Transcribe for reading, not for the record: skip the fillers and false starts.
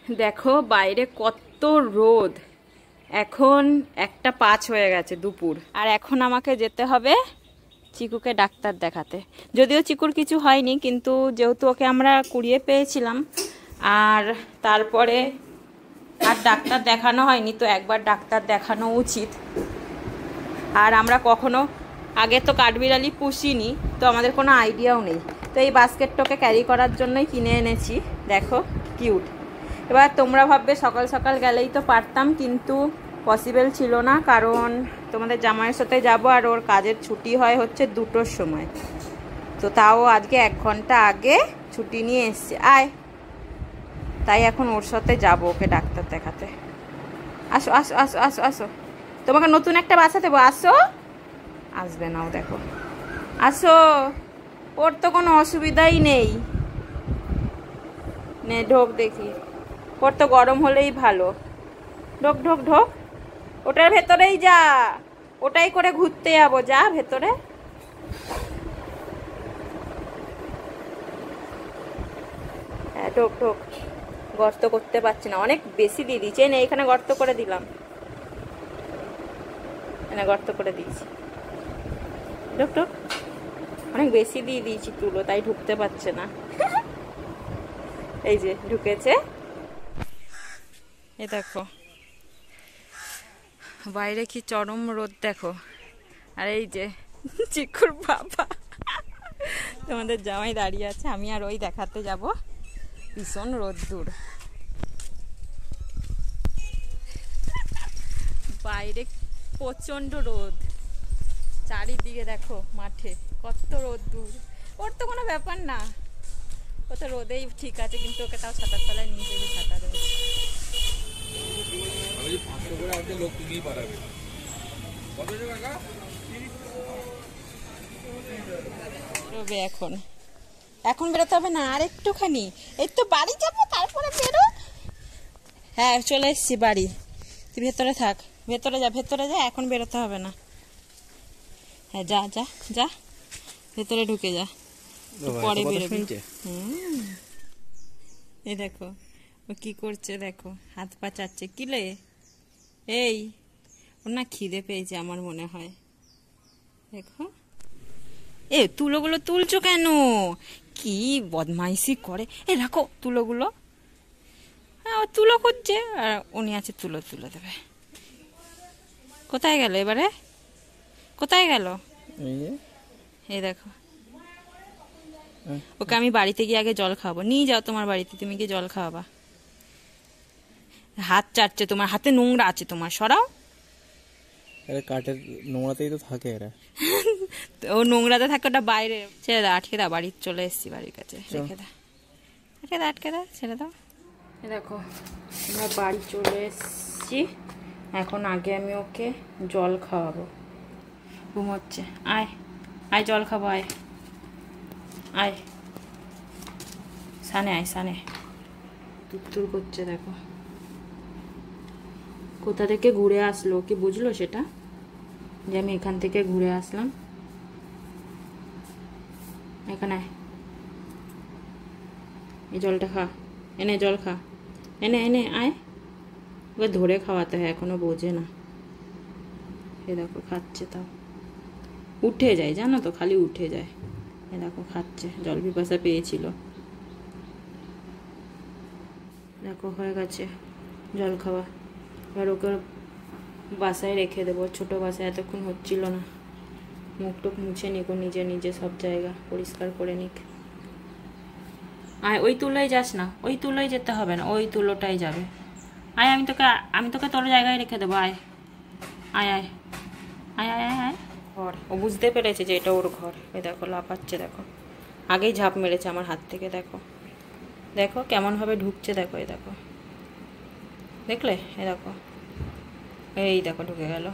দেখো বাইরে কত রোদ। এখন 1:05 হয়ে গেছে দুপুর, আর এখন আমাকে যেতে হবে চিকুকে ডাক্তার দেখাতে। যদিও চিকুর কিছু হয়নি, কিন্তু যেহেতু ওকে আমরা কুড়িয়ে পেয়েছিলাম আর তারপরে আর ডাক্তার দেখানো হয়নি, তো একবার ডাক্তার দেখানো উচিত। আর আমরা কখনো আগে তো কাঠবিড়ালি পুষিনি, তো আমাদের কোনো আইডিয়াও নেই। তো এই বাস্কেটটাকে ক্যারি করার জন্যই কিনে এনেছি। দেখো কিউট। এবার তোমরা ভাববে সকাল সকাল গেলেই তো পারতাম, কিন্তু পসিবল ছিল না, কারণ তোমাদের জামাইয়ের সাথে যাব আর ওর কাজের ছুটি হয় হচ্ছে 2টোর সময়। তো তাও আজকে 1 ঘন্টা আগে ছুটি নিয়ে এসছে। আয়, তাই এখন ওর সাথে যাব ওকে ডাক্তার দেখাতে। আসো আসো আসো আসো আসো, তোমাকে নতুন একটা বাসা দেবো, আসো। আসবে নাও, দেখো আসো, ওর তো কোনো অসুবিধাই নেই। নে ঢোক দেখি, ওর তো গরম হলেই ভালো। ঢোক ঢোক ঢোক, ওটার ভেতরেই যা, ওটাই করে ঘুরতে যাবো, যা ভেতরে। হ্যাঁ ঢোক ঢোক, গর্ত করতে পারছি না, অনেক বেশি দিয়ে দিয়েছি। না এখানে গর্ত করে দিলাম, এখানে গর্ত করে দিয়েছি। ঢোক ঢোক, অনেক বেশি দিয়ে দিয়েছি তুলো, তাই ঢুকতে পারছে না। এই যে ঢুকেছে। এ দেখো বাইরে কি চরম রোদ দেখো। আর এই যে চিকুর বাবা, তোমাদের জামাই দাঁড়িয়ে আছে, আমি আর ওই দেখাতে যাব। ভীষণ রোদ্দুর বাইরে, প্রচন্ড রোদ চারিদিকে। দেখো মাঠে কত রোদ্দুর। ওর তো কোনো ব্যাপার না, ও তো রোদেই ঠিক আছে, কিন্তু ওকে তাও ছাতার তলায় নিয়ে যেতে ছাতা দেবে। এখন এখন বেরোতে হবে না, আর একটুখানি, এই তো বাড়ি যাবো তারপরে বেরো। হ্যাঁ চলে এসছি বাড়ি, তুই ভেতরে থাক, ভেতরে যা ভেতরে যা, এখন বেরোতে হবে না। হ্যাঁ যা যা যা, ভেতরে ঢুকে যা, পরে বেরোবি। এই দেখো ও কি করছে, দেখো হাত পা চাচ্ছে। কিলে এই, ওর না খিদে পেয়েছে আমার মনে হয়। দেখো এ তুলোগুলো তুলছো কেন, কি বদমাইশি করে। এ রাখো তুলোগুলো। হ্যাঁ ও তুলো খুঁজছে, আর উনি আছে তুলো তুলে দেবে। কোথায় গেল এবারে, কোথায় গেল? এই দেখো, ওকে আমি বাড়িতে গিয়ে আগে জল খাওয়াবো। নিয়ে যাও তোমার বাড়িতে, তুমি কি জল খাওয়াবা? হাত চাটছে, তোমার হাতে নোংরা আছে, তোমার সরাও। কাঠের নোংরাতেই তো থাকে এরা। ও নোংরাতে থাকে, ওটা বাইরে। ছেড়ে দাও, আটকে দাও, বাড়ি চলে এসছি বাড়ির কাছে। রেখে দাও, আটকে দাও, আটকে দাও, ছেড়ে দাও। দেখো আমরা বাড়ি চলে এসছি, এখন আগে আমি ওকে জল খাওয়াবো। ঘুমোচ্ছে, আয় আয় জল খাবো, আয় আয়, সানে আয়, সানে। তুত্তুর করছে দেখো, কোথা থেকে ঘুরে আসলো, কি বুঝলো সেটা যে আমি এখান থেকে ঘুরে আসলাম? এখানে এই জলটা খা, এনে জল খা, এনে এনে আয়। ওকে ধরে খাওয়াতে হয়, এখনো বোঝে না। এ দেখো খাচ্ছে, তাও উঠে যায় জানো তো, খালি উঠে যায়। এ দেখো খাচ্ছে, জল পিপাসা পেয়েছিল। দেখো হয়ে গেছে জল খাওয়া। এবার ওকে বাসায় রেখে দেবো, ছোটো বাসায়, এতক্ষণ হচ্ছিল না। মুখ টুক মুছে নিক, নিজে নিজে সব জায়গা পরিষ্কার করে নিক। আয়, ওই তুলোয় যাস না, ওই তুলোয় যেতে হবে না, ওই তুলোটাই যাবে। আয়, আমি তোকে তোর জায়গায় রেখে দেবো। আয় আয় আয় আয় আয় আয় আয়। ঘর, ও বুঝতে পেরেছে যে এটা ওর ঘর। ওই দেখো লাফাচ্ছে, দেখো আগেই ঝাঁপ মেরেছে আমার হাত থেকে। দেখো দেখো কেমনভাবে ঢুকছে, দেখো এই দেখো, দেখলে? এ দেখো, এই দেখো ঢুকে গেল।